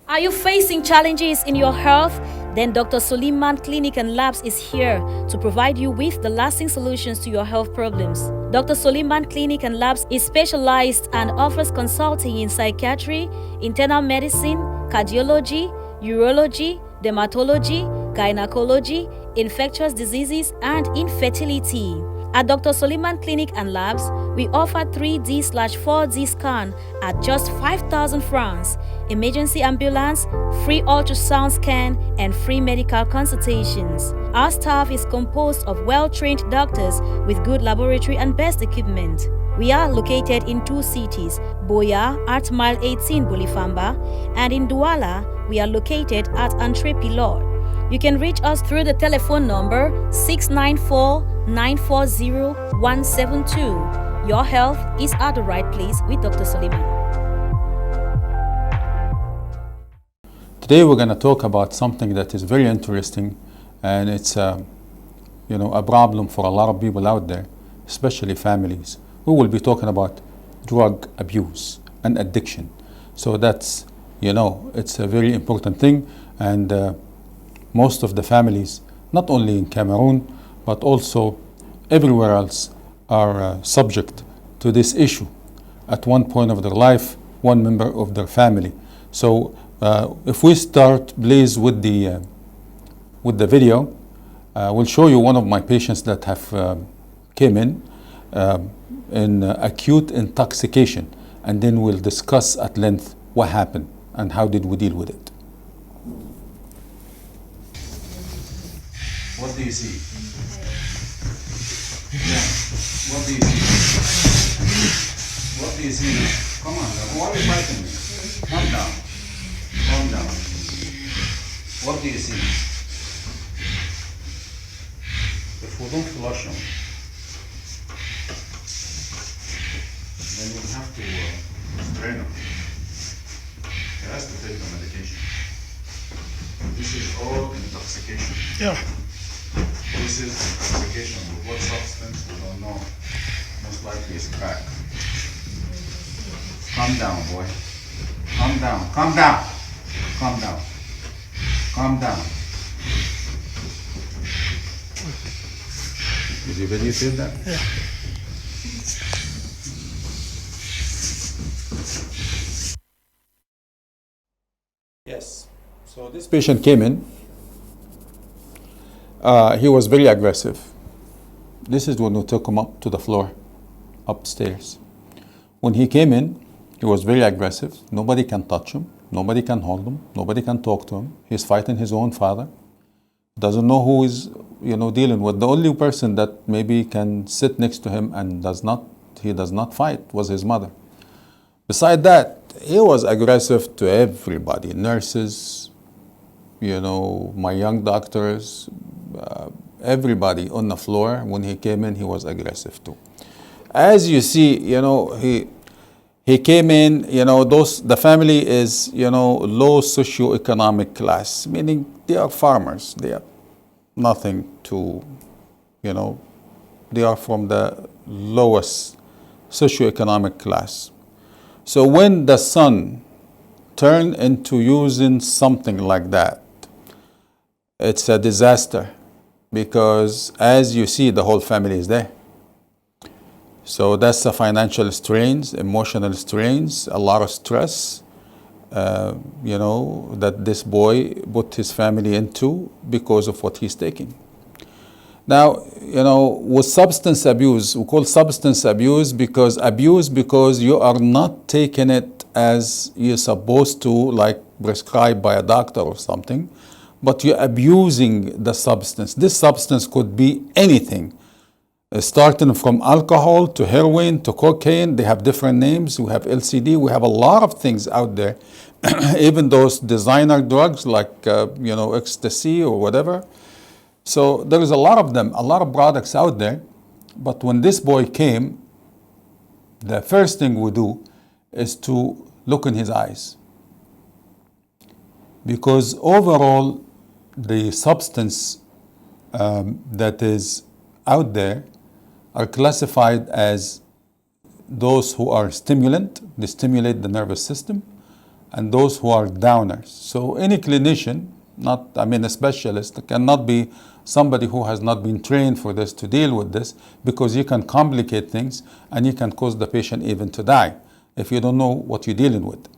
Are you facing challenges in your health? Then Dr. Suleiman Clinic and Labs is here to provide you with the lasting solutions to your health problems. Dr. Suleiman Clinic and Labs is specialized and offers consulting in psychiatry, internal medicine, cardiology, urology, dermatology, gynecology, infectious diseases, and infertility. At Dr. Suleiman Clinic and Labs, we offer 3D/4D scan at just 5,000 francs, emergency ambulance, free ultrasound scan, and free medical consultations. Our staff is composed of well-trained doctors with good laboratory and best equipment. We are located in 2 cities, Boya at Mile 18 Bolifamba, and in Douala, we are located at Entre Pilot. You can reach us through the telephone number 694-940-172. Your health is at the right place with Dr. Suleiman. Today we're going to talk about something that is very interesting, and it's a problem for a lot of people out there, especially families. We will be talking about drug abuse and addiction. So that's, it's a very important thing, and most of the families, not only in Cameroon, but also everywhere else, are subject to this issue. At one point of their life, one member of their family. So if we start, please, with the video, we'll show you one of my patients that have came in acute intoxication, and then we'll discuss at length what happened and how did we deal with it. What do you see? Yeah. What do you see? What do you see? Come on, why are you fighting me? Calm down. Calm down. What do you see? If we don't flush them, then we'll have to strain them. He has to take the medication. This is all intoxication. Yeah. This is intoxication with what substance, we don't know. Most likely it's crack. Calm down, boy. Calm down. Calm down. Calm down. Calm down. Did you really feel that? Yeah. Yes. So this patient came in. He was very aggressive. This is when we took him up to the floor, upstairs. When he came in, he was very aggressive. Nobody can touch him. Nobody can hold him. Nobody can talk to him. He's fighting his own father. Doesn't know who is, dealing with. The only person that maybe can sit next to him and does not fight was his mother. Beside that, he was aggressive to everybody, nurses, my young doctors, everybody on the floor. When he came in, he was aggressive too. As you see, he came in, the family is, low socioeconomic class, meaning they are farmers. They are nothing to, they are from the lowest socioeconomic class. So when the son turned into using something like that, it's a disaster, because as you see, the whole family is there. So that's the financial strains, emotional strains, a lot of stress, that this boy put his family into because of what he's taking. Now, with substance abuse, we call substance abuse because you are not taking it as you're supposed to, like prescribed by a doctor or something, but you're abusing the substance. This substance could be anything, starting from alcohol to heroin to cocaine. They have different names. We have LCD. We have a lot of things out there, even those designer drugs like, ecstasy or whatever. So there is a lot of them, a lot of products out there. But when this boy came, the first thing we do is to look in his eyes. Because overall, the substance that is out there are classified as those who are stimulant, they stimulate the nervous system, and those who are downers. So any clinician, a specialist, cannot be somebody who has not been trained for this to deal with this, because you can complicate things and you can cause the patient even to die if you don't know what you're dealing with.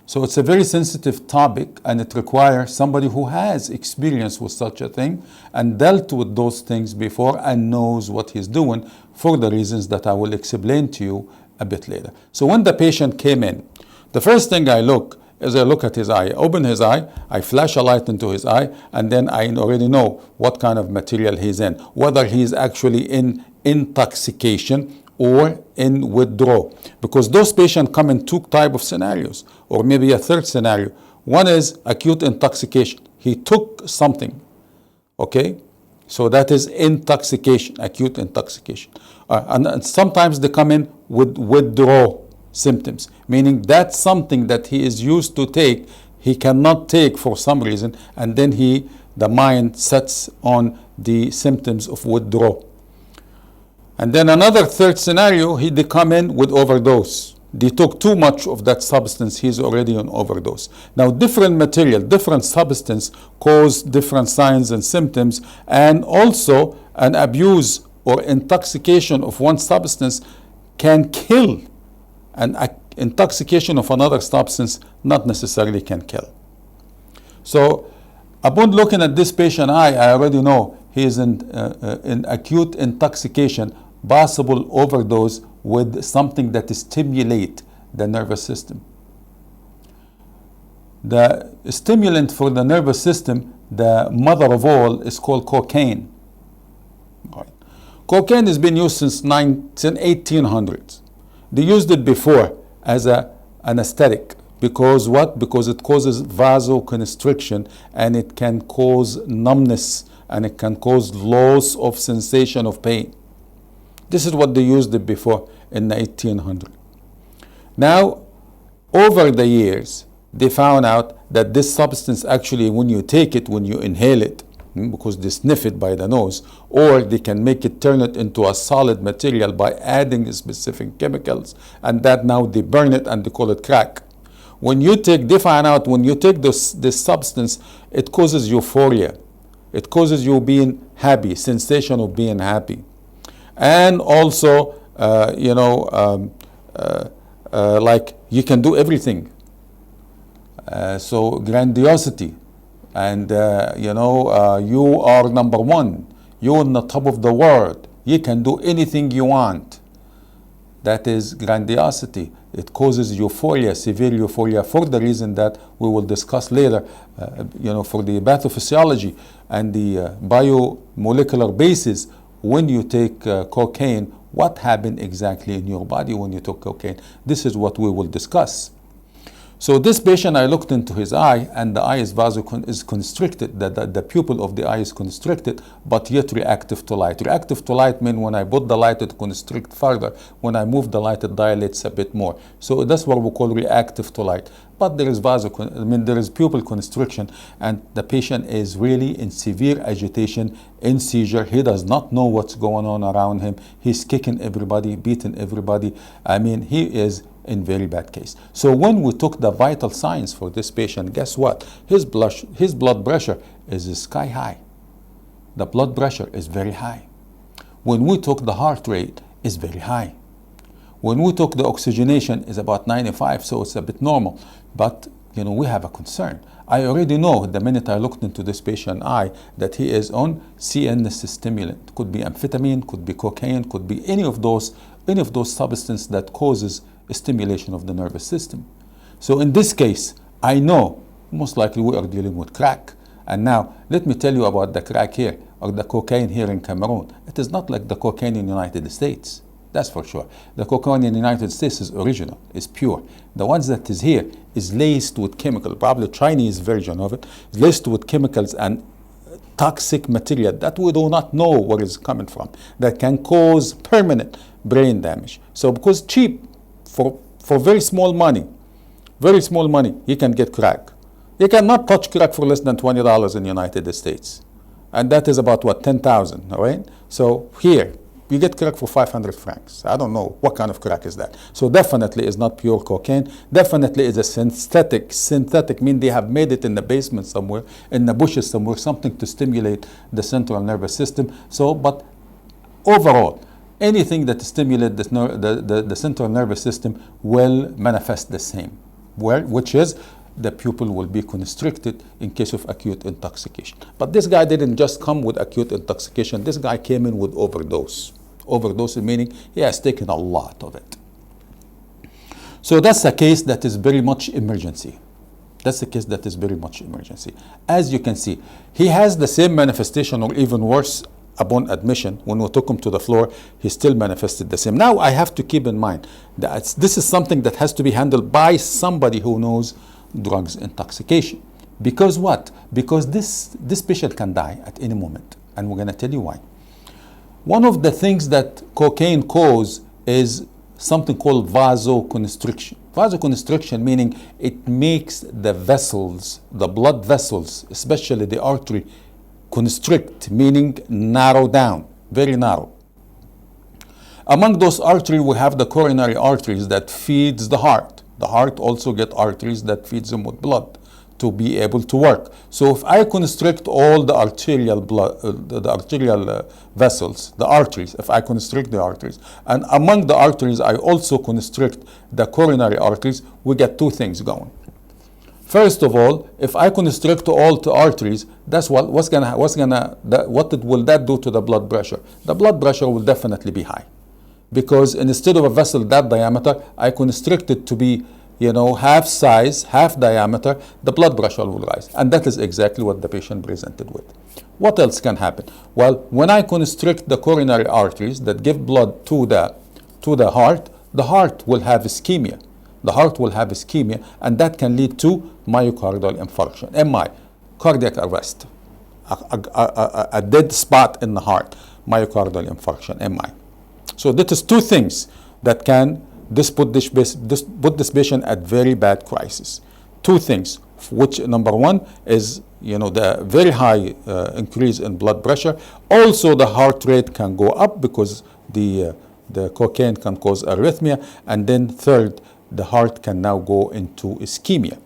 So it's a very sensitive topic, and it requires somebody who has experience with such a thing and dealt with those things before and knows what he's doing, for the reasons that I will explain to you a bit later. So when the patient came in, the first thing I look at his eye. I open his eye, I flash a light into his eye, and then I already know what kind of material he's in, whether he's actually in intoxication or in withdrawal. Because those patients come in two types of scenarios, or maybe a third scenario. One is acute intoxication. He took something, okay? So that is intoxication, acute intoxication. And sometimes they come in with withdrawal symptoms, meaning that's something that he is used to take, he cannot take for some reason, and then the mind sets on the symptoms of withdrawal. And then another third scenario, they come in with overdose. They took too much of that substance, he's already on overdose. Now, different material, different substance cause different signs and symptoms, and also an abuse or intoxication of one substance can kill. An intoxication of another substance not necessarily can kill. So upon looking at this patient eye, I already know he is in acute intoxication, possible overdose with something that stimulates the nervous system. The stimulant for the nervous system, the mother of all, is called cocaine. Right. Cocaine has been used since 1800s. They used it before as an anesthetic. Because what? Because it causes vasoconstriction, and it can cause numbness, and it can cause loss of sensation of pain. This is what they used it before in 1800. Now, over the years, they found out that this substance actually, when you take it, when you inhale it, because they sniff it by the nose, or they can make it, turn it into a solid material by adding specific chemicals, and that now they burn it and they call it crack. They find out when you take this substance, it causes euphoria. It causes you being happy, sensation of being happy. And also, like you can do everything. So grandiosity. And, you are number one. You're on the top of the world. You can do anything you want. That is grandiosity. It causes euphoria, severe euphoria, for the reason that we will discuss later, for the pathophysiology and the biomolecular basis. When you take cocaine, what happened exactly in your body when you took cocaine? This is what we will discuss. So this patient, I looked into his eye, and the eye is constricted. The pupil of the eye is constricted, but yet reactive to light. Reactive to light means when I put the light, it constricts further. When I move the light, it dilates a bit more. So that's what we call reactive to light. But there is there is pupil constriction, and the patient is really in severe agitation, in seizure. He does not know what's going on around him. He's kicking everybody, beating everybody. He is in very bad case. So when we took the vital signs for this patient, guess what? His blood pressure is sky high. The blood pressure is very high. When we took the heart rate, is very high. When we took the oxygenation, is about 95, so it's a bit normal. But we have a concern. I already know the minute I looked into this patient eye that he is on CNS stimulant. Could be amphetamine, could be cocaine, could be any of those substances that causes stimulation of the nervous system. So in this case, I know most likely we are dealing with crack. And now let me tell you about the crack here, or the cocaine here in Cameroon. It is not like the cocaine in the United States. That's for sure. The cocaine in the United States is original, is pure. The ones that is here is laced with chemical, probably Chinese version of it, laced with chemicals and toxic material that we do not know where it's coming from, that can cause permanent brain damage. So because cheap, for very small money, you can get crack. You cannot touch crack for less than $20 in the United States. And that is about what, 10,000, all right? So here, You get crack for 500 francs. I don't know what kind of crack is that. So definitely is not pure cocaine. Definitely is a synthetic. Synthetic means they have made it in the basement somewhere, in the bushes somewhere, something to stimulate the central nervous system. So, but overall, anything that stimulates the central nervous system will manifest the same, which is the pupil will be constricted in case of acute intoxication. But this guy didn't just come with acute intoxication. This guy came in with overdose. Overdose meaning he has taken a lot of it. So that's a case that is very much emergency. That's a case that is very much emergency. As you can see, he has the same manifestation or even worse upon admission. When we took him to the floor, he still manifested the same. Now I have to keep in mind that this is something that has to be handled by somebody who knows drugs intoxication. Because what? Because this patient can die at any moment, and we're going to tell you why. One of the things that cocaine causes is something called vasoconstriction. Vasoconstriction meaning it makes the vessels, the blood vessels, especially the artery, constrict, meaning narrow down, very narrow. Among those arteries, we have the coronary arteries that feeds the heart. The heart also gets arteries that feeds them with blood to be able to work. So if I constrict all the arterial blood, the arterial vessels, the arteries, if I constrict the arteries, and among the arteries I also constrict the coronary arteries, we get two things going. First of all, if I constrict all the arteries, that's what will that do to the blood pressure? The blood pressure will definitely be high. Because instead of a vessel that diameter, I constrict it to be, half size, half diameter, the blood pressure will rise. And that is exactly what the patient presented with. What else can happen? Well, when I constrict the coronary arteries that give blood to the heart will have ischemia. The heart will have ischemia, and that can lead to myocardial infarction, MI, cardiac arrest, a dead spot in the heart, myocardial infarction, MI. So that is two things that can put this patient at very bad crisis. Two things, which number one is the very high increase in blood pressure. Also, the heart rate can go up because the cocaine can cause arrhythmia. And then third, the heart can now go into ischemia.